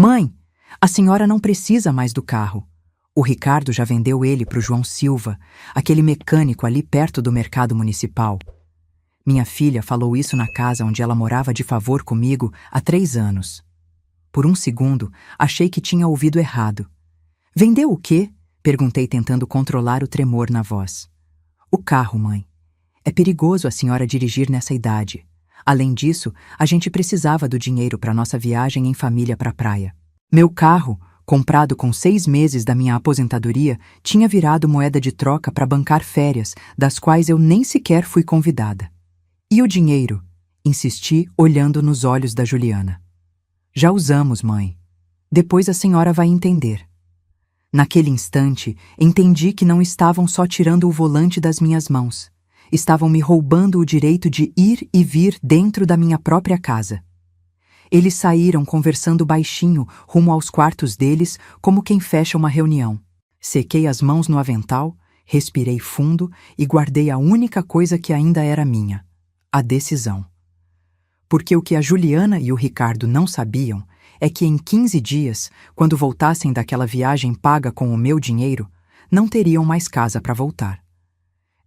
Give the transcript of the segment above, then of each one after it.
Mãe, a senhora não precisa mais do carro. O Ricardo já vendeu ele para o João Silva, aquele mecânico ali perto do mercado municipal. Minha filha falou isso na casa onde ela morava de favor comigo há 3 anos. Por um segundo, achei que tinha ouvido errado. Vendeu o quê? Perguntei tentando controlar o tremor na voz. O carro, mãe. É perigoso a senhora dirigir nessa idade. Além disso, a gente precisava do dinheiro para nossa viagem em família para a praia. Meu carro, comprado com 6 meses da minha aposentadoria, tinha virado moeda de troca para bancar férias, das quais eu nem sequer fui convidada. E o dinheiro? Insisti, olhando nos olhos da Juliana. Já usamos, mãe. Depois a senhora vai entender. Naquele instante, entendi que não estavam só tirando o volante das minhas mãos. Estavam me roubando o direito de ir e vir dentro da minha própria casa. Eles saíram conversando baixinho rumo aos quartos deles, como quem fecha uma reunião. Sequei as mãos no avental, respirei fundo e guardei a única coisa que ainda era minha: a decisão. Porque o que a Juliana e o Ricardo não sabiam é que em 15 dias, quando voltassem daquela viagem paga com o meu dinheiro, não teriam mais casa para voltar.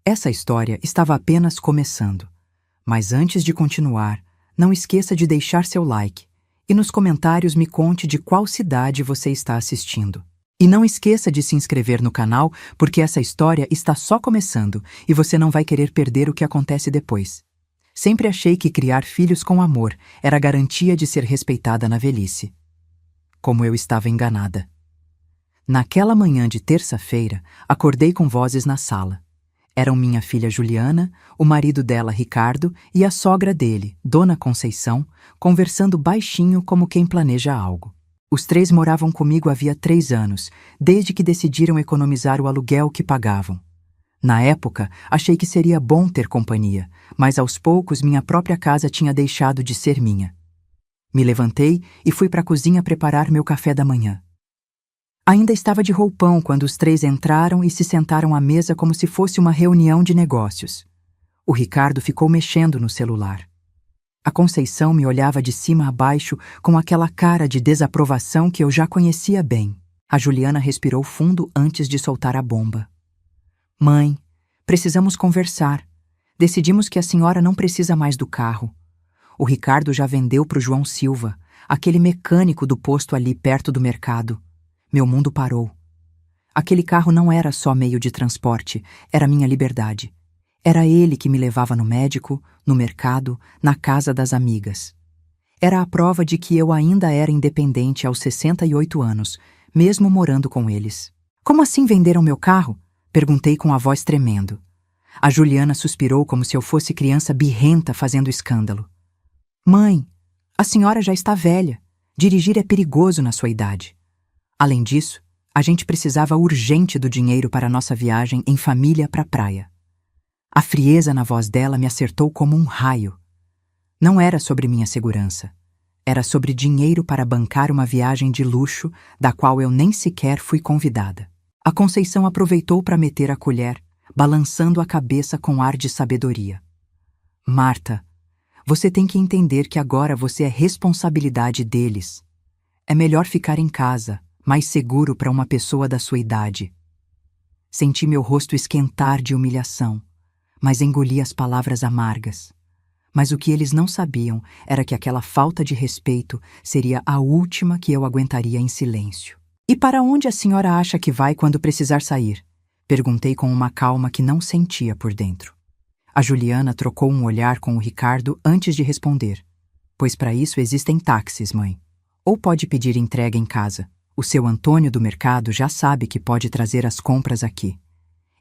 Essa história estava apenas começando. Mas antes de continuar, não esqueça de deixar seu like e nos comentários me conte de qual cidade você está assistindo. E não esqueça de se inscrever no canal, porque essa história está só começando e você não vai querer perder o que acontece depois. Sempre achei que criar filhos com amor era garantia de ser respeitada na velhice. Como eu estava enganada. Naquela manhã de terça-feira, acordei com vozes na sala. Eram minha filha Juliana, o marido dela, Ricardo, e a sogra dele, Dona Conceição, conversando baixinho como quem planeja algo. Os 3 moravam comigo havia 3 anos, desde que decidiram economizar o aluguel que pagavam. Na época, achei que seria bom ter companhia, mas aos poucos minha própria casa tinha deixado de ser minha. Me levantei e fui para a cozinha preparar meu café da manhã. Ainda estava de roupão quando os 3 entraram e se sentaram à mesa como se fosse uma reunião de negócios. O Ricardo ficou mexendo no celular. A Conceição me olhava de cima a baixo com aquela cara de desaprovação que eu já conhecia bem. A Juliana respirou fundo antes de soltar a bomba. Mãe, precisamos conversar. Decidimos que a senhora não precisa mais do carro. O Ricardo já vendeu para o João Silva, aquele mecânico do posto ali perto do mercado. Meu mundo parou. Aquele carro não era só meio de transporte, era minha liberdade. Era ele que me levava no médico, no mercado, na casa das amigas. Era a prova de que eu ainda era independente aos 68 anos, mesmo morando com eles. Como assim venderam meu carro? Perguntei com a voz tremendo. A Juliana suspirou como se eu fosse criança birrenta fazendo escândalo. Mãe, a senhora já está velha. Dirigir é perigoso na sua idade. Além disso, a gente precisava urgente do dinheiro para nossa viagem em família para a praia. A frieza na voz dela me acertou como um raio. Não era sobre minha segurança. Era sobre dinheiro para bancar uma viagem de luxo da qual eu nem sequer fui convidada. A Conceição aproveitou para meter a colher, balançando a cabeça com ar de sabedoria. Marta, você tem que entender que agora você é responsabilidade deles. É melhor ficar em casa, mais seguro para uma pessoa da sua idade. Senti meu rosto esquentar de humilhação, mas engoli as palavras amargas. Mas o que eles não sabiam era que aquela falta de respeito seria a última que eu aguentaria em silêncio. E para onde a senhora acha que vai quando precisar sair? Perguntei com uma calma que não sentia por dentro. A Juliana trocou um olhar com o Ricardo antes de responder. Pois para isso existem táxis, mãe. Ou pode pedir entrega em casa. O seu Antônio do mercado já sabe que pode trazer as compras aqui.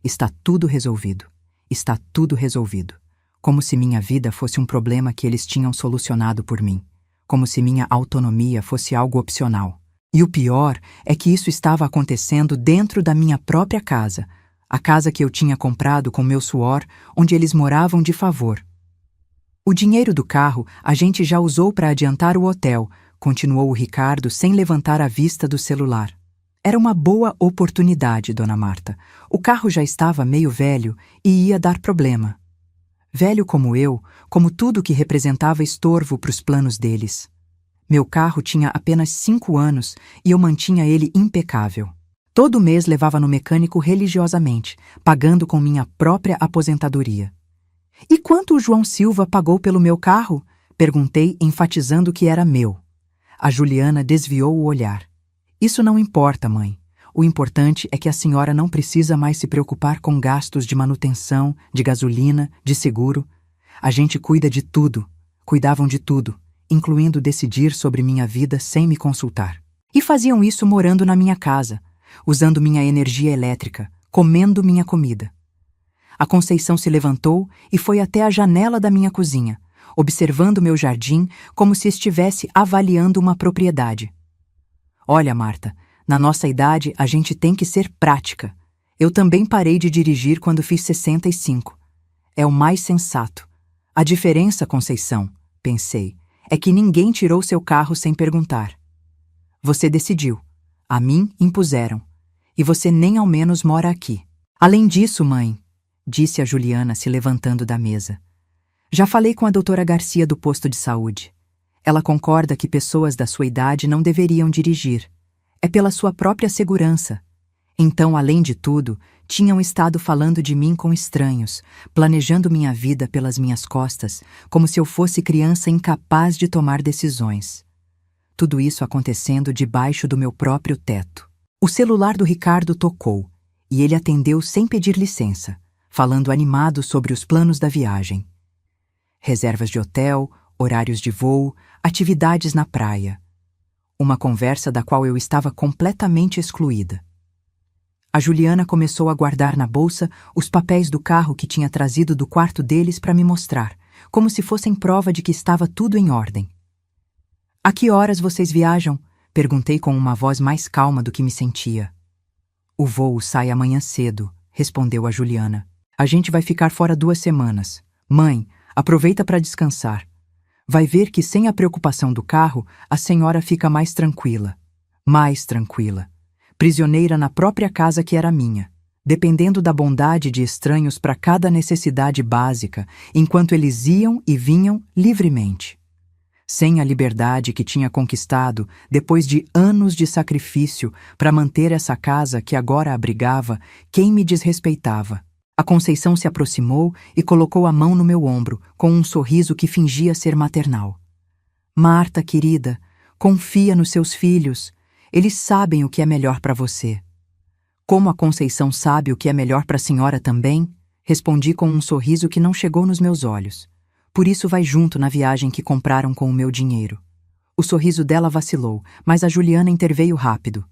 Está tudo resolvido. Está tudo resolvido. Como se minha vida fosse um problema que eles tinham solucionado por mim. Como se minha autonomia fosse algo opcional. E o pior é que isso estava acontecendo dentro da minha própria casa. A casa que eu tinha comprado com meu suor, onde eles moravam de favor. O dinheiro do carro a gente já usou para adiantar o hotel, continuou o Ricardo sem levantar a vista do celular. Era uma boa oportunidade, Dona Marta. O carro já estava meio velho e ia dar problema. Velho como eu, como tudo que representava estorvo para os planos deles. Meu carro tinha apenas 5 anos e eu mantinha ele impecável. Todo mês levava no mecânico religiosamente, pagando com minha própria aposentadoria. E quanto o João Silva pagou pelo meu carro? Perguntei, enfatizando que era meu. A Juliana desviou o olhar. Isso não importa, mãe. O importante é que a senhora não precisa mais se preocupar com gastos de manutenção, de gasolina, de seguro. A gente cuida de tudo. Cuidavam de tudo, incluindo decidir sobre minha vida sem me consultar. E faziam isso morando na minha casa, usando minha energia elétrica, comendo minha comida. A Conceição se levantou e foi até a janela da minha cozinha, observando meu jardim como se estivesse avaliando uma propriedade. Olha, Marta, na nossa idade a gente tem que ser prática. Eu também parei de dirigir quando fiz 65. É o mais sensato. A diferença, Conceição, pensei, é que ninguém tirou seu carro sem perguntar. Você decidiu. A mim impuseram. E você nem ao menos mora aqui. Além disso, mãe, disse a Juliana se levantando da mesa. Já falei com a doutora Garcia do posto de saúde. Ela concorda que pessoas da sua idade não deveriam dirigir. É pela sua própria segurança. Então, além de tudo, tinham estado falando de mim com estranhos, planejando minha vida pelas minhas costas, como se eu fosse criança incapaz de tomar decisões. Tudo isso acontecendo debaixo do meu próprio teto. O celular do Ricardo tocou, e ele atendeu sem pedir licença, falando animado sobre os planos da viagem. Reservas de hotel, horários de voo, atividades na praia. Uma conversa da qual eu estava completamente excluída. A Juliana começou a guardar na bolsa os papéis do carro que tinha trazido do quarto deles para me mostrar, como se fossem prova de que estava tudo em ordem. A que horas vocês viajam? Perguntei com uma voz mais calma do que me sentia. O voo sai amanhã cedo, respondeu a Juliana. A gente vai ficar fora 2 semanas. Mãe, aproveita para descansar. Vai ver que sem a preocupação do carro, a senhora fica mais tranquila. Mais tranquila. Prisioneira na própria casa que era minha, dependendo da bondade de estranhos para cada necessidade básica, enquanto eles iam e vinham livremente. Sem a liberdade que tinha conquistado depois de anos de sacrifício para manter essa casa que agora abrigava quem me desrespeitava. A Conceição se aproximou e colocou a mão no meu ombro, com um sorriso que fingia ser maternal. Marta, querida, confia nos seus filhos. Eles sabem o que é melhor para você. Como a Conceição sabe o que é melhor para a senhora também, respondi com um sorriso que não chegou nos meus olhos. Por isso vai junto na viagem que compraram com o meu dinheiro. O sorriso dela vacilou, mas a Juliana interveio rápido.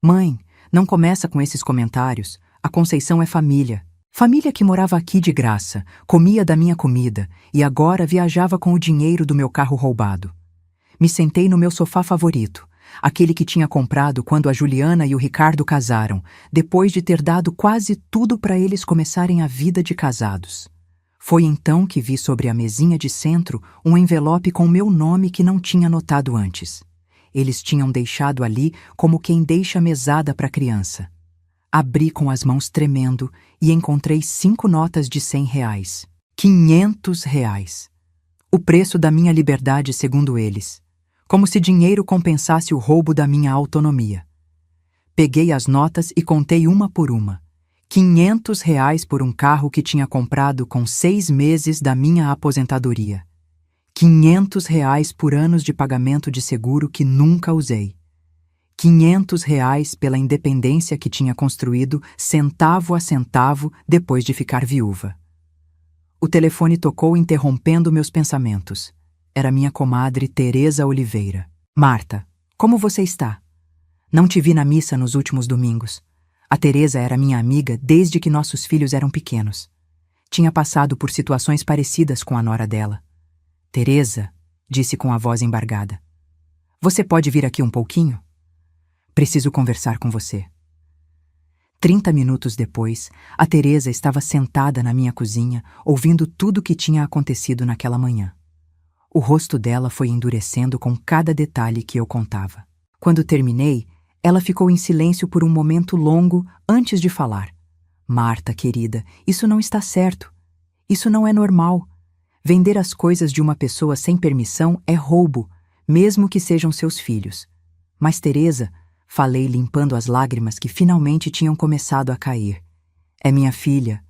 Mãe, não começa com esses comentários. A Conceição é família. Família que morava aqui de graça, comia da minha comida e agora viajava com o dinheiro do meu carro roubado. Me sentei no meu sofá favorito, aquele que tinha comprado quando a Juliana e o Ricardo casaram, depois de ter dado quase tudo para eles começarem a vida de casados. Foi então que vi sobre a mesinha de centro um envelope com meu nome que não tinha notado antes. Eles tinham deixado ali como quem deixa mesada para criança. Abri com as mãos tremendo e encontrei 5 notas de R$100. R$500. O preço da minha liberdade, segundo eles. Como se dinheiro compensasse o roubo da minha autonomia. Peguei as notas e contei uma por uma. R$500 por um carro que tinha comprado com 6 meses da minha aposentadoria. R$500 por anos de pagamento de seguro que nunca usei. R$500 pela independência que tinha construído centavo a centavo depois de ficar viúva. O telefone tocou interrompendo meus pensamentos. Era minha comadre Teresa Oliveira. Marta, como você está? Não te vi na missa nos últimos domingos. A Teresa era minha amiga desde que nossos filhos eram pequenos. Tinha passado por situações parecidas com a nora dela. Teresa, disse com a voz embargada. Você pode vir aqui um pouquinho? Preciso conversar com você. 30 minutos depois, a Teresa estava sentada na minha cozinha, ouvindo tudo o que tinha acontecido naquela manhã. O rosto dela foi endurecendo com cada detalhe que eu contava. Quando terminei, ela ficou em silêncio por um momento longo antes de falar. Marta, querida, isso não está certo. Isso não é normal. Vender as coisas de uma pessoa sem permissão é roubo. mesmo que sejam seus filhos. Mas Teresa, falei limpando as lágrimas que finalmente tinham começado a cair. É minha filha.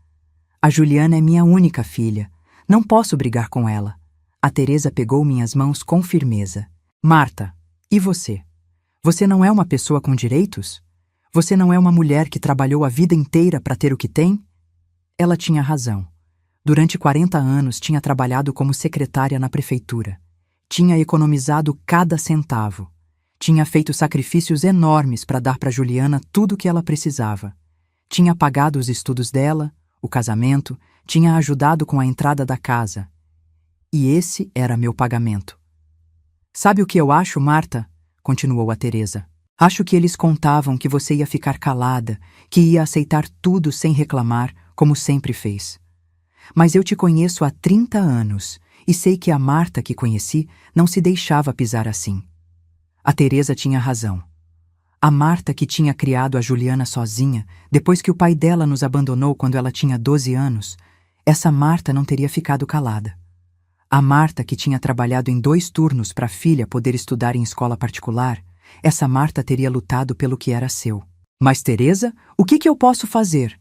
A Juliana é minha única filha. Não posso brigar com ela. A Teresa pegou minhas mãos com firmeza. Marta, e você? Você não é uma pessoa com direitos? Você não é uma mulher que trabalhou a vida inteira para ter o que tem? Ela tinha razão. Durante 40 anos tinha trabalhado como secretária na prefeitura. Tinha economizado cada centavo. Tinha feito sacrifícios enormes para dar para Juliana tudo o que ela precisava. Tinha pagado os estudos dela, o casamento, tinha ajudado com a entrada da casa. E esse era meu pagamento. Sabe o que eu acho, Marta? Continuou a Teresa. Acho que eles contavam que você ia ficar calada, que ia aceitar tudo sem reclamar, como sempre fez. Mas eu te conheço há 30 anos e sei que a Marta que conheci não se deixava pisar assim. A Teresa tinha razão. A Marta que tinha criado a Juliana sozinha, depois que o pai dela nos abandonou quando ela tinha 12 anos, essa Marta não teria ficado calada. A Marta que tinha trabalhado em 2 turnos para a filha poder estudar em escola particular, essa Marta teria lutado pelo que era seu. Mas, Teresa, o que eu posso fazer?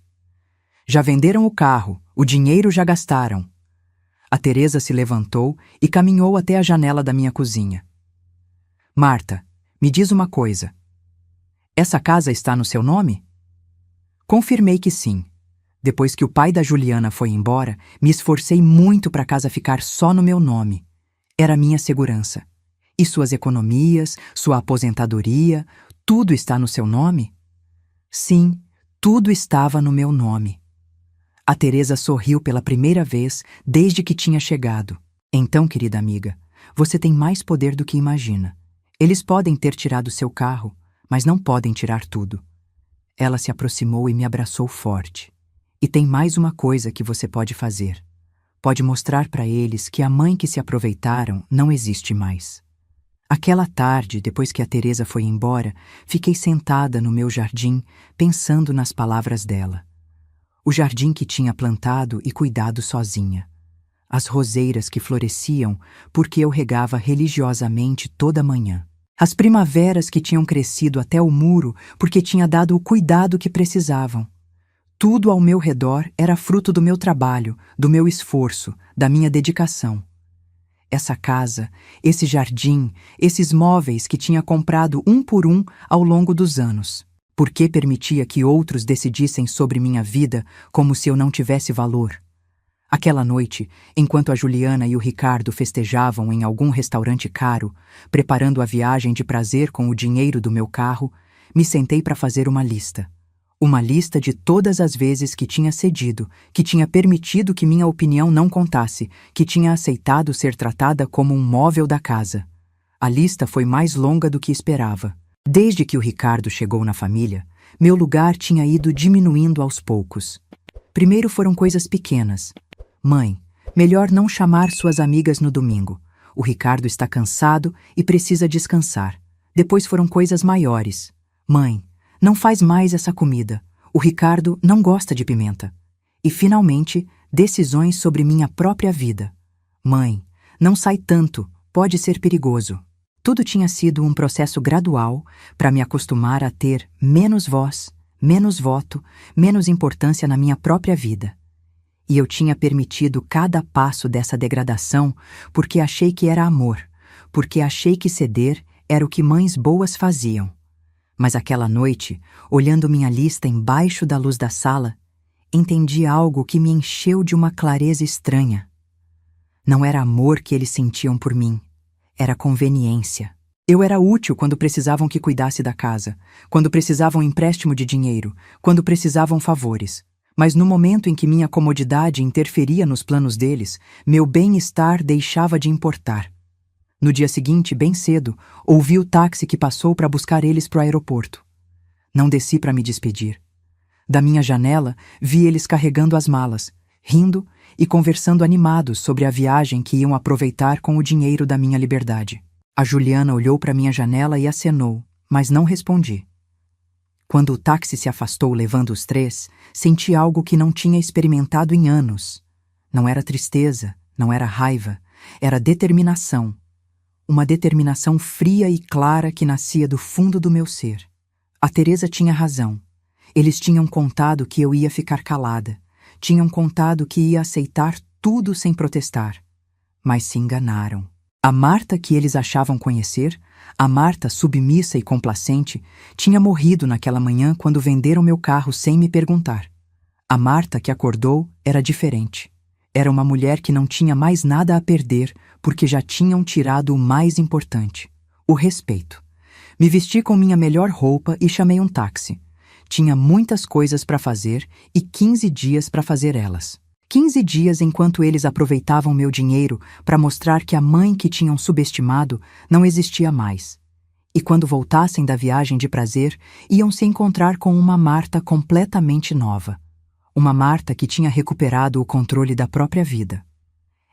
Já venderam o carro, o dinheiro já gastaram. A Teresa se levantou e caminhou até a janela da minha cozinha. Marta, me diz uma coisa. Essa casa está no seu nome? Confirmei que sim. Depois que o pai da Juliana foi embora, me esforcei muito para a casa ficar só no meu nome. Era minha segurança. E suas economias, sua aposentadoria, tudo está no seu nome? Sim, tudo estava no meu nome. A Teresa sorriu pela primeira vez desde que tinha chegado. Então, querida amiga, você tem mais poder do que imagina. Eles podem ter tirado seu carro, mas não podem tirar tudo. Ela se aproximou e me abraçou forte. E tem mais uma coisa que você pode fazer. Pode mostrar para eles que a mãe que se aproveitaram não existe mais. Aquela tarde, depois que a Teresa foi embora, fiquei sentada no meu jardim, pensando nas palavras dela. O jardim que tinha plantado e cuidado sozinha. As roseiras que floresciam porque eu regava religiosamente toda manhã. As primaveras que tinham crescido até o muro porque tinha dado o cuidado que precisavam. Tudo ao meu redor era fruto do meu trabalho, do meu esforço, da minha dedicação. Essa casa, esse jardim, esses móveis que tinha comprado um por um ao longo dos anos. Por que permitia que outros decidissem sobre minha vida como se eu não tivesse valor? Aquela noite, enquanto a Juliana e o Ricardo festejavam em algum restaurante caro, preparando a viagem de prazer com o dinheiro do meu carro, me sentei para fazer uma lista. Uma lista de todas as vezes que tinha cedido, que tinha permitido que minha opinião não contasse, que tinha aceitado ser tratada como um móvel da casa. A lista foi mais longa do que esperava. Desde que o Ricardo chegou na família, meu lugar tinha ido diminuindo aos poucos. Primeiro foram coisas pequenas. Mãe, melhor não chamar suas amigas no domingo. O Ricardo está cansado e precisa descansar. Depois foram coisas maiores. Mãe, não faz mais essa comida. O Ricardo não gosta de pimenta. E, finalmente, decisões sobre minha própria vida. Mãe, não sai tanto, pode ser perigoso. Tudo tinha sido um processo gradual para me acostumar a ter menos voz, menos voto, menos importância na minha própria vida. E eu tinha permitido cada passo dessa degradação porque achei que era amor, porque achei que ceder era o que mães boas faziam. Mas aquela noite, olhando minha lista embaixo da luz da sala, entendi algo que me encheu de uma clareza estranha. Não era amor que eles sentiam por mim, era conveniência. Eu era útil quando precisavam que cuidasse da casa, quando precisavam empréstimo de dinheiro, quando precisavam favores. Mas no momento em que minha comodidade interferia nos planos deles, meu bem-estar deixava de importar. No dia seguinte, bem cedo, ouvi o táxi que passou para buscar eles para o aeroporto. Não desci para me despedir. Da minha janela, vi eles carregando as malas, rindo e conversando animados sobre a viagem que iam aproveitar com o dinheiro da minha liberdade. A Juliana olhou para minha janela e acenou, mas não respondi. Quando o táxi se afastou levando os 3, senti algo que não tinha experimentado em anos. Não era tristeza, não era raiva, era determinação. uma determinação fria e clara que nascia do fundo do meu ser. A Teresa tinha razão. Eles tinham contado que eu ia ficar calada. Tinham contado que ia aceitar tudo sem protestar. Mas se enganaram. A Marta que eles achavam conhecer, a Marta submissa e complacente, tinha morrido naquela manhã quando venderam meu carro sem me perguntar. A Marta que acordou era diferente. Era uma mulher que não tinha mais nada a perder porque já tinham tirado o mais importante, o respeito. Me vesti com minha melhor roupa e chamei um táxi. Tinha muitas coisas para fazer e 15 dias para fazer elas. 15 dias enquanto eles aproveitavam meu dinheiro para mostrar que a mãe que tinham subestimado não existia mais. E quando voltassem da viagem de prazer, iam se encontrar com uma Marta completamente nova. Uma Marta que tinha recuperado o controle da própria vida.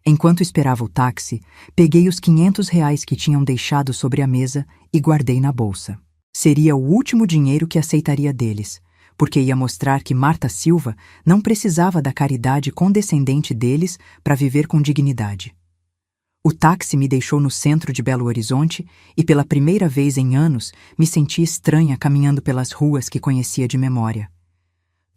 Enquanto esperava o táxi, peguei os R$ 500 que tinham deixado sobre a mesa e guardei na bolsa. Seria o último dinheiro que aceitaria deles, porque ia mostrar que Marta Silva não precisava da caridade condescendente deles para viver com dignidade. O táxi me deixou no centro de Belo Horizonte e pela primeira vez em anos me senti estranha caminhando pelas ruas que conhecia de memória.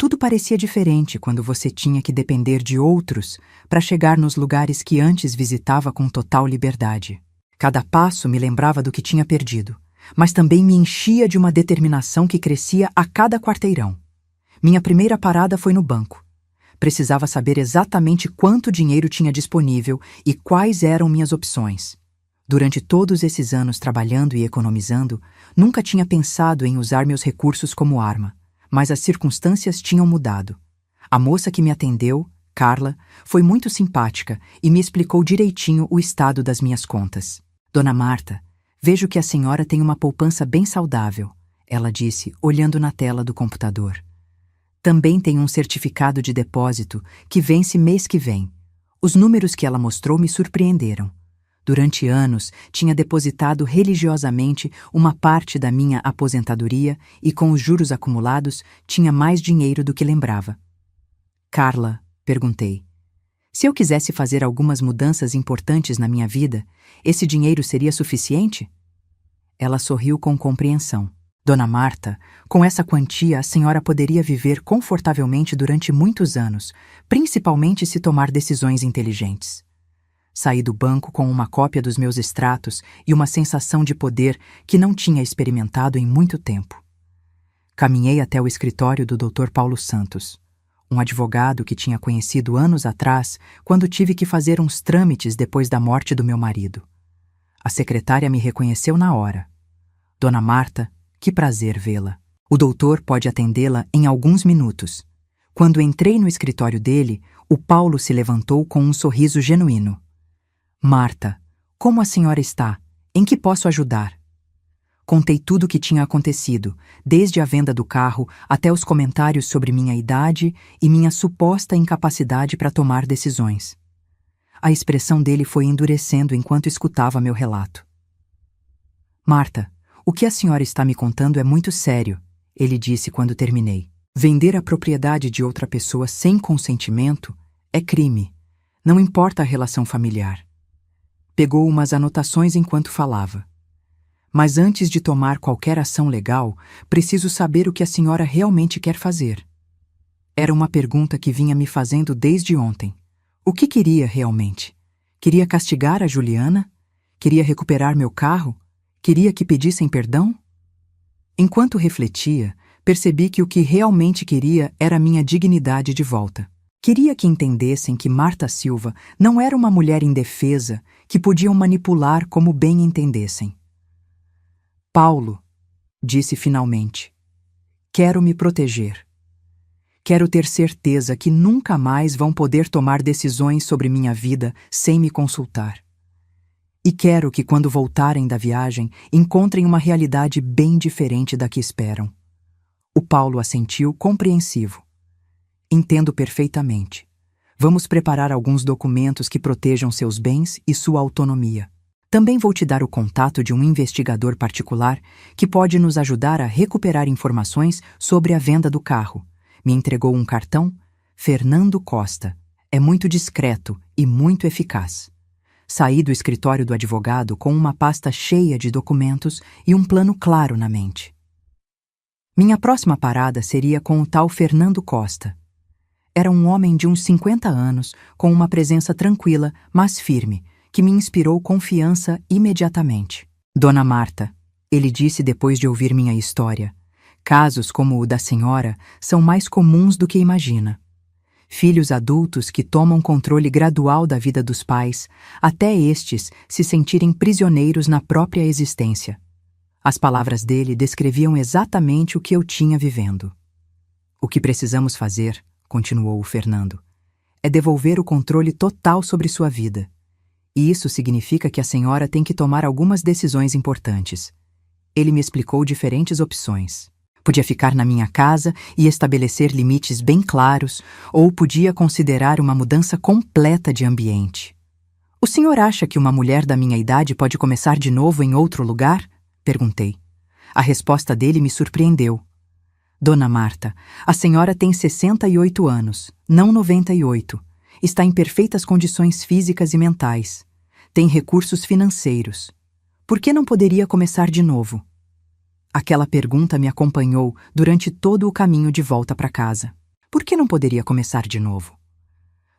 Tudo parecia diferente quando você tinha que depender de outros para chegar nos lugares que antes visitava com total liberdade. Cada passo me lembrava do que tinha perdido, mas também me enchia de uma determinação que crescia a cada quarteirão. Minha primeira parada foi no banco. Precisava saber exatamente quanto dinheiro tinha disponível e quais eram minhas opções. Durante todos esses anos trabalhando e economizando, nunca tinha pensado em usar meus recursos como arma, mas as circunstâncias tinham mudado. A moça que me atendeu, Carla, foi muito simpática e me explicou direitinho o estado das minhas contas. Dona Marta, vejo que a senhora tem uma poupança bem saudável, ela disse, olhando na tela do computador. Também tem um certificado de depósito que vence mês que vem. Os números que ela mostrou me surpreenderam. Durante anos, tinha depositado religiosamente uma parte da minha aposentadoria e, com os juros acumulados, tinha mais dinheiro do que lembrava. Carla, perguntei, se eu quisesse fazer algumas mudanças importantes na minha vida, esse dinheiro seria suficiente? Ela sorriu com compreensão. Dona Marta, com essa quantia a senhora poderia viver confortavelmente durante muitos anos, principalmente se tomar decisões inteligentes. Saí do banco com uma cópia dos meus extratos e uma sensação de poder que não tinha experimentado em muito tempo. Caminhei até o escritório do Dr. Paulo Santos, um advogado que tinha conhecido anos atrás quando tive que fazer uns trâmites depois da morte do meu marido. A secretária me reconheceu na hora. Dona Marta, que prazer vê-la. O doutor pode atendê-la em alguns minutos. Quando entrei no escritório dele, o Paulo se levantou com um sorriso genuíno. Marta, como a senhora está? Em que posso ajudar? Contei tudo o que tinha acontecido, desde a venda do carro até os comentários sobre minha idade e minha suposta incapacidade para tomar decisões. A expressão dele foi endurecendo enquanto escutava meu relato. Marta, o que a senhora está me contando é muito sério, ele disse quando terminei. Vender a propriedade de outra pessoa sem consentimento é crime, não importa a relação familiar. Pegou umas anotações enquanto falava. Mas antes de tomar qualquer ação legal, preciso saber o que a senhora realmente quer fazer. Era uma pergunta que vinha me fazendo desde ontem. O que queria realmente? Queria castigar a Juliana? Queria recuperar meu carro? Queria que pedissem perdão? Enquanto refletia, percebi que o que realmente queria era minha dignidade de volta. Queria que entendessem que Marta Silva não era uma mulher indefesa que podiam manipular como bem entendessem. Paulo, disse finalmente, quero me proteger. Quero ter certeza que nunca mais vão poder tomar decisões sobre minha vida sem me consultar. E quero que quando voltarem da viagem encontrem uma realidade bem diferente da que esperam. O Paulo assentiu compreensivo. Entendo perfeitamente. Vamos preparar alguns documentos que protejam seus bens e sua autonomia. Também vou te dar o contato de um investigador particular que pode nos ajudar a recuperar informações sobre a venda do carro. Me entregou um cartão, Fernando Costa. É muito discreto e muito eficaz. Saí do escritório do advogado com uma pasta cheia de documentos e um plano claro na mente. Minha próxima parada seria com o tal Fernando Costa. Era um homem de uns 50 anos, com uma presença tranquila, mas firme, que me inspirou confiança imediatamente. Dona Marta, ele disse depois de ouvir minha história, casos como o da senhora são mais comuns do que imagina. Filhos adultos que tomam controle gradual da vida dos pais, até estes se sentirem prisioneiros na própria existência. As palavras dele descreviam exatamente o que eu tinha vivendo. O que precisamos fazer, continuou o Fernando, é devolver o controle total sobre sua vida. E isso significa que a senhora tem que tomar algumas decisões importantes. Ele me explicou diferentes opções. Podia ficar na minha casa e estabelecer limites bem claros, ou podia considerar uma mudança completa de ambiente. O senhor acha que uma mulher da minha idade pode começar de novo em outro lugar? Perguntei. A resposta dele me surpreendeu. Dona Marta, a senhora tem 68 anos, não 98. Está em perfeitas condições físicas e mentais. Tem recursos financeiros. Por que não poderia começar de novo? Aquela pergunta me acompanhou durante todo o caminho de volta para casa. Por que não poderia começar de novo?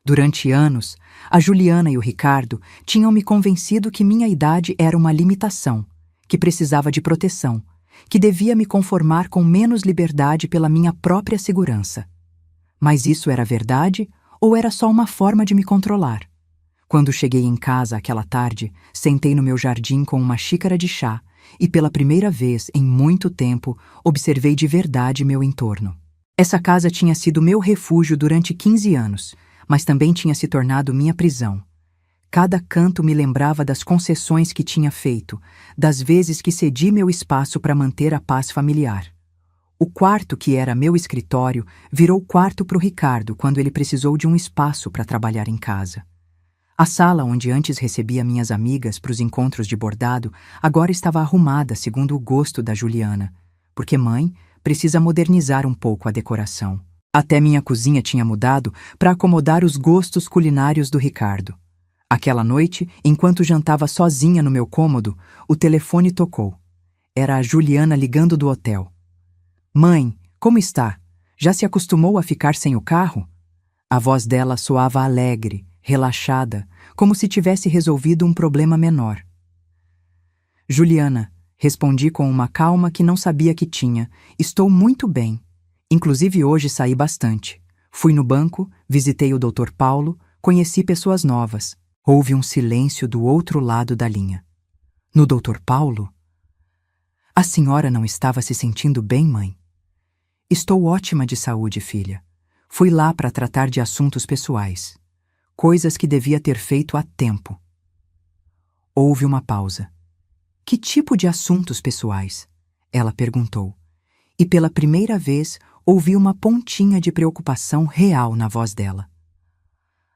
Durante anos, a Juliana e o Ricardo tinham me convencido que minha idade era uma limitação, que precisava de proteção, que devia me conformar com menos liberdade pela minha própria segurança. Mas isso era verdade ou era só uma forma de me controlar? Quando cheguei em casa aquela tarde, sentei no meu jardim com uma xícara de chá e pela primeira vez em muito tempo observei de verdade meu entorno. Essa casa tinha sido meu refúgio durante 15 anos, mas também tinha se tornado minha prisão. Cada canto me lembrava das concessões que tinha feito, das vezes que cedi meu espaço para manter a paz familiar. O quarto, que era meu escritório, virou quarto para o Ricardo quando ele precisou de um espaço para trabalhar em casa. A sala onde antes recebia minhas amigas para os encontros de bordado agora estava arrumada segundo o gosto da Juliana, porque mãe precisa modernizar um pouco a decoração. Até minha cozinha tinha mudado para acomodar os gostos culinários do Ricardo. Aquela noite, enquanto jantava sozinha no meu cômodo, o telefone tocou. Era a Juliana ligando do hotel. Mãe, como está? Já se acostumou a ficar sem o carro? A voz dela soava alegre, relaxada, como se tivesse resolvido um problema menor. Juliana, respondi com uma calma que não sabia que tinha, estou muito bem. Inclusive hoje saí bastante. Fui no banco, visitei o Dr. Paulo, conheci pessoas novas. Houve um silêncio do outro lado da linha. No Dr. Paulo? A senhora não estava se sentindo bem, mãe? Estou ótima de saúde, filha. Fui lá para tratar de assuntos pessoais. Coisas que devia ter feito há tempo. Houve uma pausa. Que tipo de assuntos pessoais? Ela perguntou. E pela primeira vez ouvi uma pontinha de preocupação real na voz dela.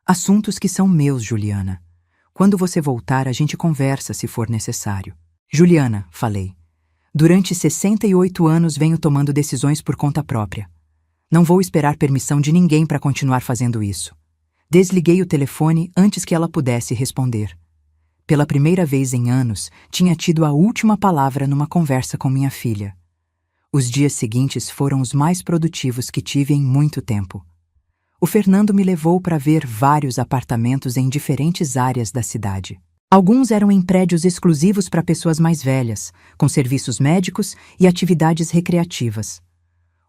Assuntos que são meus, Juliana. Quando você voltar, a gente conversa se for necessário. Juliana, falei. Durante 68 anos venho tomando decisões por conta própria. Não vou esperar permissão de ninguém para continuar fazendo isso. Desliguei o telefone antes que ela pudesse responder. Pela primeira vez em anos, tinha tido a última palavra numa conversa com minha filha. Os dias seguintes foram os mais produtivos que tive em muito tempo. O Fernando me levou para ver vários apartamentos em diferentes áreas da cidade. Alguns eram em prédios exclusivos para pessoas mais velhas, com serviços médicos e atividades recreativas.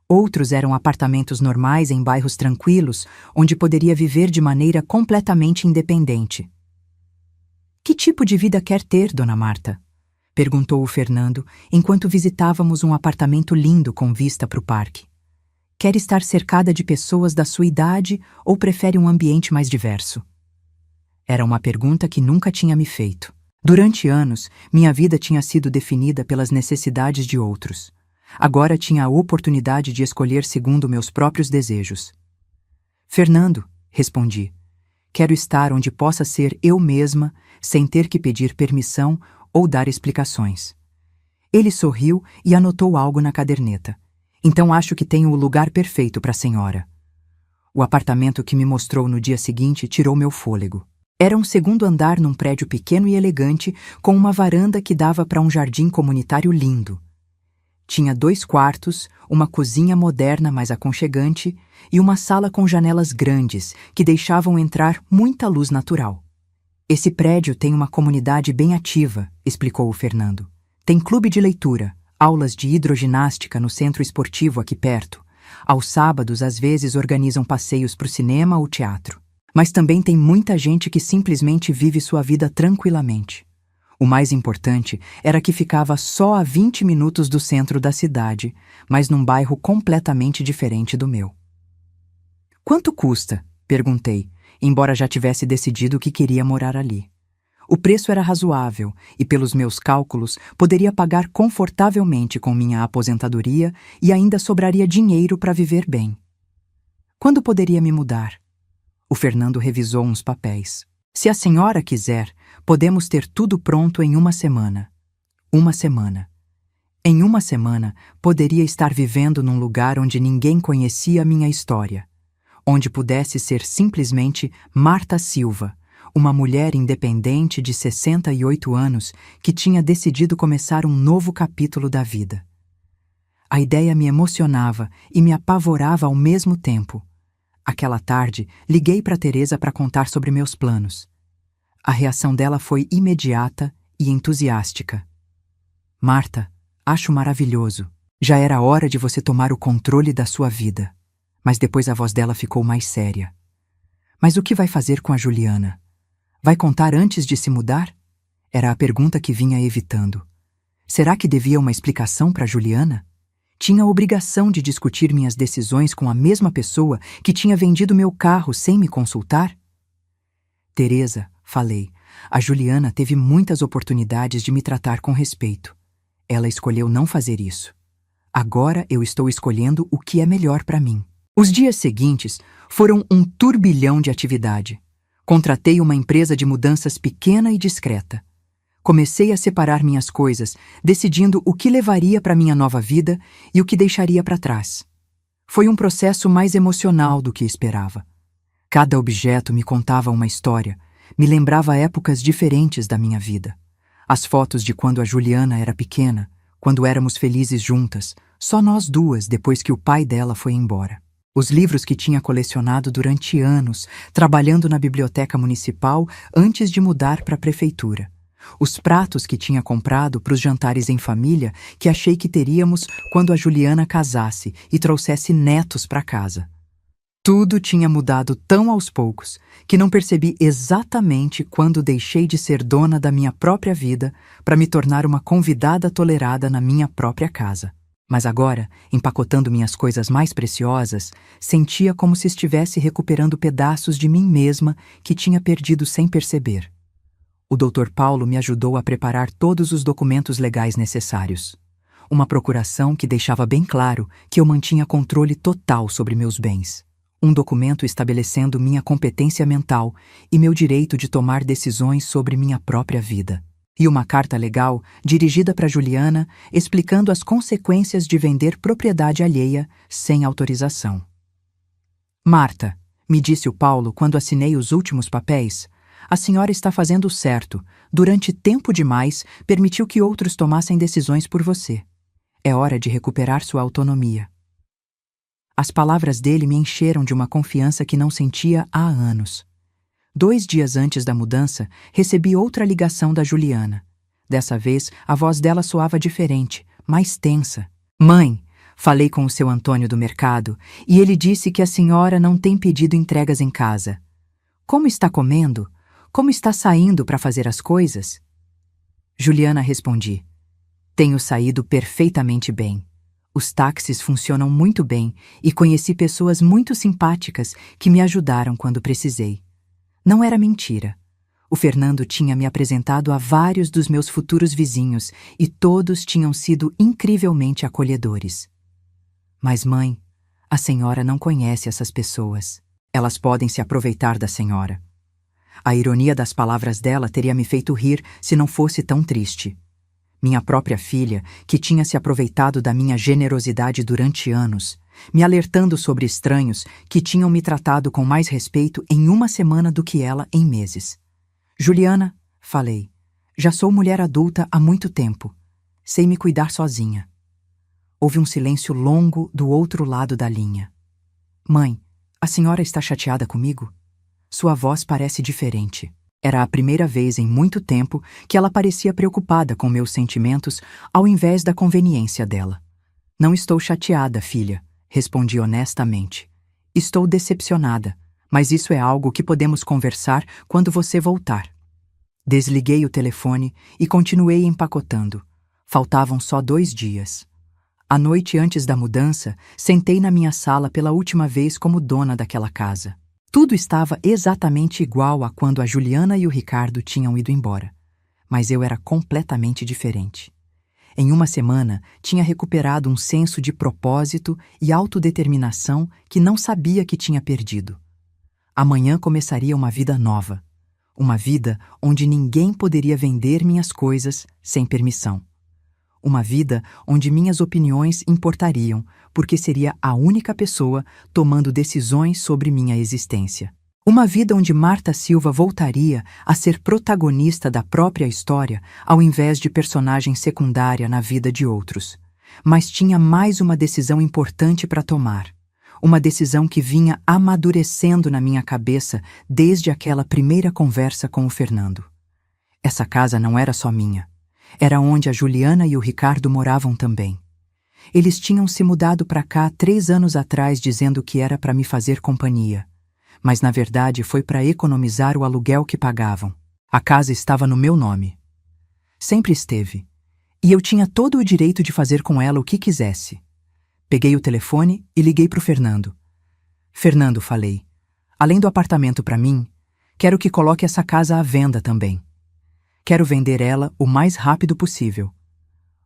Outros eram apartamentos normais em bairros tranquilos, onde poderia viver de maneira completamente independente. Que tipo de vida quer ter, Dona Marta? Perguntou o Fernando, enquanto visitávamos um apartamento lindo com vista para o parque. Quer estar cercada de pessoas da sua idade ou prefere um ambiente mais diverso? Era uma pergunta que nunca tinha me feito. Durante anos, minha vida tinha sido definida pelas necessidades de outros. Agora tinha a oportunidade de escolher segundo meus próprios desejos. Fernando, respondi, quero estar onde possa ser eu mesma, sem ter que pedir permissão ou dar explicações. Ele sorriu e anotou algo na caderneta. Então acho que tenho o lugar perfeito para a senhora. O apartamento que me mostrou no dia seguinte tirou meu fôlego. Era um segundo andar num prédio pequeno e elegante, com uma varanda que dava para um jardim comunitário lindo. Tinha 2 quartos, uma cozinha moderna mais aconchegante e uma sala com janelas grandes que deixavam entrar muita luz natural. Esse prédio tem uma comunidade bem ativa, explicou o Fernando. Tem clube de leitura, aulas de hidroginástica no centro esportivo aqui perto. Aos sábados, às vezes, organizam passeios para o cinema ou teatro. Mas também tem muita gente que simplesmente vive sua vida tranquilamente. O mais importante era que ficava só a 20 minutos do centro da cidade, mas num bairro completamente diferente do meu. Quanto custa? Perguntei, embora já tivesse decidido que queria morar ali. O preço era razoável e, pelos meus cálculos, poderia pagar confortavelmente com minha aposentadoria e ainda sobraria dinheiro para viver bem. Quando poderia me mudar? O Fernando revisou uns papéis. Se a senhora quiser, podemos ter tudo pronto em 1 semana. 1 semana. Em 1 semana, poderia estar vivendo num lugar onde ninguém conhecia a minha história, onde pudesse ser simplesmente Marta Silva, uma mulher independente de 68 anos que tinha decidido começar um novo capítulo da vida. A ideia me emocionava e me apavorava ao mesmo tempo. Aquela tarde, liguei para Teresa para contar sobre meus planos. A reação dela foi imediata e entusiástica. Marta, acho maravilhoso. Já era hora de você tomar o controle da sua vida. Mas depois a voz dela ficou mais séria. Mas o que vai fazer com a Juliana? Vai contar antes de se mudar? Era a pergunta que vinha evitando. Será que devia uma explicação para Juliana? Tinha a obrigação de discutir minhas decisões com a mesma pessoa que tinha vendido meu carro sem me consultar? Teresa, falei, a Juliana teve muitas oportunidades de me tratar com respeito. Ela escolheu não fazer isso. Agora eu estou escolhendo o que é melhor para mim. Os dias seguintes foram um turbilhão de atividade. Contratei uma empresa de mudanças pequena e discreta. Comecei a separar minhas coisas, decidindo o que levaria para minha nova vida e o que deixaria para trás. Foi um processo mais emocional do que esperava. Cada objeto me contava uma história, me lembrava épocas diferentes da minha vida. As fotos de quando a Juliana era pequena, quando éramos felizes juntas, só nós duas depois que o pai dela foi embora. Os livros que tinha colecionado durante anos, trabalhando na biblioteca municipal antes de mudar para a prefeitura. Os pratos que tinha comprado para os jantares em família que achei que teríamos quando a Juliana casasse e trouxesse netos para casa. Tudo tinha mudado tão aos poucos que não percebi exatamente quando deixei de ser dona da minha própria vida para me tornar uma convidada tolerada na minha própria casa. Mas agora, empacotando minhas coisas mais preciosas, sentia como se estivesse recuperando pedaços de mim mesma que tinha perdido sem perceber. O Dr. Paulo me ajudou a preparar todos os documentos legais necessários. Uma procuração que deixava bem claro que eu mantinha controle total sobre meus bens. Um documento estabelecendo minha competência mental e meu direito de tomar decisões sobre minha própria vida. E uma carta legal dirigida para Juliana explicando as consequências de vender propriedade alheia sem autorização. Marta, me disse o Paulo quando assinei os últimos papéis, a senhora está fazendo certo. Durante tempo demais, permitiu que outros tomassem decisões por você. É hora de recuperar sua autonomia. As palavras dele me encheram de uma confiança que não sentia há anos. 2 dias antes da mudança, recebi outra ligação da Juliana. Dessa vez, a voz dela soava diferente, mais tensa. Mãe, falei com o seu Antônio do mercado e ele disse que a senhora não tem pedido entregas em casa. Como está comendo? Como está saindo para fazer as coisas? Juliana, respondi. Tenho saído perfeitamente bem. Os táxis funcionam muito bem e conheci pessoas muito simpáticas que me ajudaram quando precisei. Não era mentira. O Fernando tinha me apresentado a vários dos meus futuros vizinhos e todos tinham sido incrivelmente acolhedores. Mas, mãe, a senhora não conhece essas pessoas. Elas podem se aproveitar da senhora. A ironia das palavras dela teria me feito rir se não fosse tão triste. Minha própria filha, que tinha se aproveitado da minha generosidade durante anos, me alertando sobre estranhos que tinham me tratado com mais respeito em 1 semana do que ela em meses. Juliana, falei, já sou mulher adulta há muito tempo. Sei me cuidar sozinha. Houve um silêncio longo do outro lado da linha. Mãe, a senhora está chateada comigo? Sua voz parece diferente. Era a primeira vez em muito tempo que ela parecia preocupada com meus sentimentos ao invés da conveniência dela. Não estou chateada, filha, respondi honestamente. Estou decepcionada, mas isso é algo que podemos conversar quando você voltar. Desliguei o telefone e continuei empacotando. Faltavam só 2 dias. À noite antes da mudança, sentei na minha sala pela última vez como dona daquela casa. Tudo estava exatamente igual a quando a Juliana e o Ricardo tinham ido embora. Mas eu era completamente diferente. Em uma semana, tinha recuperado um senso de propósito e autodeterminação que não sabia que tinha perdido. Amanhã começaria uma vida nova. Uma vida onde ninguém poderia vender minhas coisas sem permissão. Uma vida onde minhas opiniões importariam, porque seria a única pessoa tomando decisões sobre minha existência. Uma vida onde Marta Silva voltaria a ser protagonista da própria história, ao invés de personagem secundária na vida de outros. Mas tinha mais uma decisão importante para tomar. Uma decisão que vinha amadurecendo na minha cabeça desde aquela primeira conversa com o Fernando. Essa casa não era só minha. Era onde a Juliana e o Ricardo moravam também. Eles tinham se mudado para cá 3 anos atrás dizendo que era para me fazer companhia. Mas na verdade foi para economizar o aluguel que pagavam. A casa estava no meu nome. Sempre esteve. E eu tinha todo o direito de fazer com ela o que quisesse. Peguei o telefone e liguei para o Fernando. Fernando, falei, além do apartamento para mim, quero que coloque essa casa à venda também. Quero vender ela o mais rápido possível.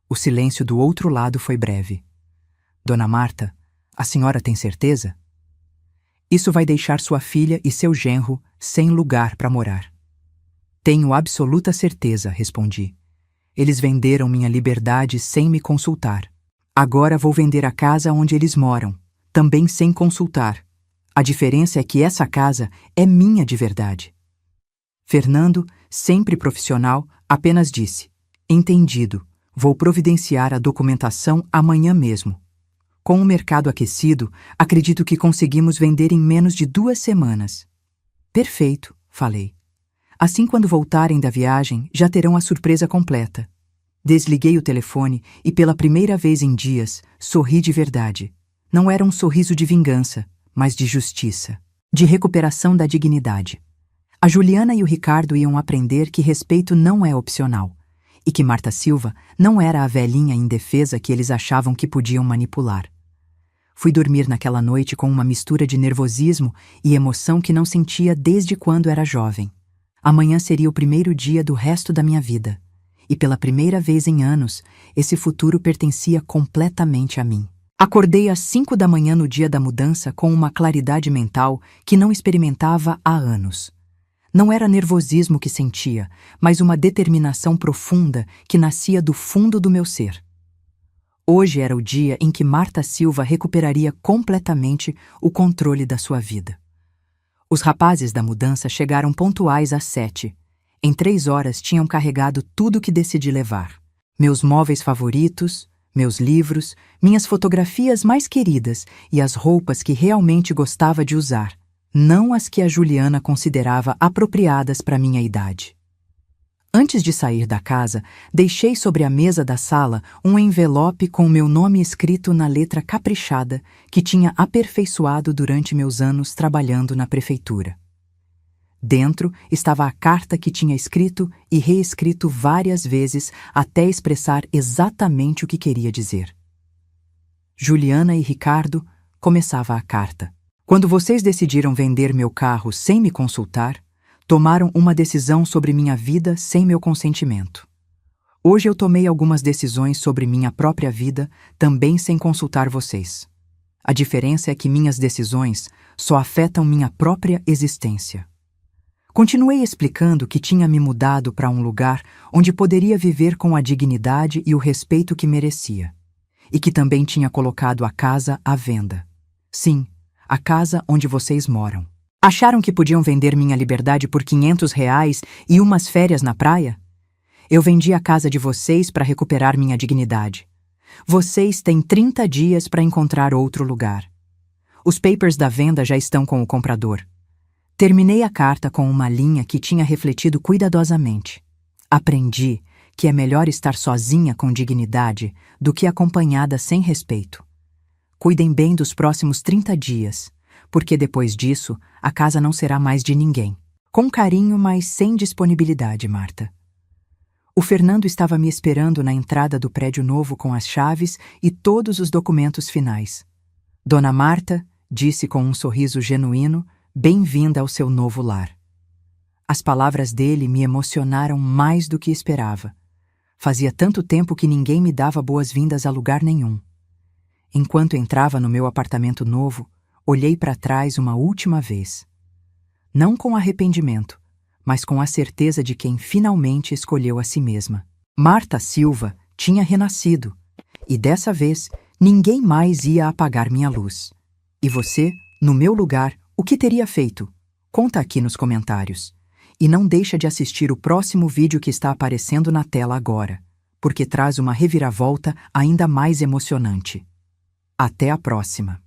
O silêncio do outro lado foi breve. Dona Marta, a senhora tem certeza? Isso vai deixar sua filha e seu genro sem lugar para morar. Tenho absoluta certeza, respondi. Eles venderam minha liberdade sem me consultar. Agora vou vender a casa onde eles moram, também sem consultar. A diferença é que essa casa é minha de verdade. Fernando, sempre profissional, apenas disse: entendido, vou providenciar a documentação amanhã mesmo. Com o mercado aquecido, acredito que conseguimos vender em menos de 2 semanas. Perfeito, falei. Assim, quando voltarem da viagem, já terão a surpresa completa. Desliguei o telefone e, pela primeira vez em dias, sorri de verdade. Não era um sorriso de vingança, mas de justiça, de recuperação da dignidade. A Juliana e o Ricardo iam aprender que respeito não é opcional e que Marta Silva não era a velhinha indefesa que eles achavam que podiam manipular. Fui dormir naquela noite com uma mistura de nervosismo e emoção que não sentia desde quando era jovem. Amanhã seria o primeiro dia do resto da minha vida, e pela primeira vez em anos, esse futuro pertencia completamente a mim. Acordei às 5 da manhã no dia da mudança com uma claridade mental que não experimentava há anos. Não era nervosismo que sentia, mas uma determinação profunda que nascia do fundo do meu ser. Hoje era o dia em que Marta Silva recuperaria completamente o controle da sua vida. Os rapazes da mudança chegaram pontuais às 7. Em 3 horas tinham carregado tudo que decidi levar. Meus móveis favoritos, meus livros, minhas fotografias mais queridas e as roupas que realmente gostava de usar, não as que a Juliana considerava apropriadas para minha idade. Antes de sair da casa, deixei sobre a mesa da sala um envelope com meu nome escrito na letra caprichada que tinha aperfeiçoado durante meus anos trabalhando na prefeitura. Dentro estava a carta que tinha escrito e reescrito várias vezes até expressar exatamente o que queria dizer. Juliana e Ricardo, começava a carta. Quando vocês decidiram vender meu carro sem me consultar, tomaram uma decisão sobre minha vida sem meu consentimento. Hoje eu tomei algumas decisões sobre minha própria vida também sem consultar vocês. A diferença é que minhas decisões só afetam minha própria existência. Continuei explicando que tinha me mudado para um lugar onde poderia viver com a dignidade e o respeito que merecia, e que também tinha colocado a casa à venda. Sim, a casa onde vocês moram. Acharam que podiam vender minha liberdade por R$ 500 e umas férias na praia? Eu vendi a casa de vocês para recuperar minha dignidade. Vocês têm 30 dias para encontrar outro lugar. Os papers da venda já estão com o comprador. Terminei a carta com uma linha que tinha refletido cuidadosamente. Aprendi que é melhor estar sozinha com dignidade do que acompanhada sem respeito. Cuidem bem dos próximos 30 dias, porque depois disso a casa não será mais de ninguém. Com carinho, mas sem disponibilidade, Marta. O Fernando estava me esperando na entrada do prédio novo com as chaves e todos os documentos finais. Dona Marta disse com um sorriso genuíno: bem-vinda ao seu novo lar. As palavras dele me emocionaram mais do que esperava. Fazia tanto tempo que ninguém me dava boas-vindas a lugar nenhum. Enquanto entrava no meu apartamento novo, olhei para trás uma última vez. Não com arrependimento, mas com a certeza de quem finalmente escolheu a si mesma. Marta Silva tinha renascido, e dessa vez ninguém mais ia apagar minha luz. E você, no meu lugar, o que teria feito? Conta aqui nos comentários. E não deixa de assistir o próximo vídeo que está aparecendo na tela agora, porque traz uma reviravolta ainda mais emocionante. Até a próxima!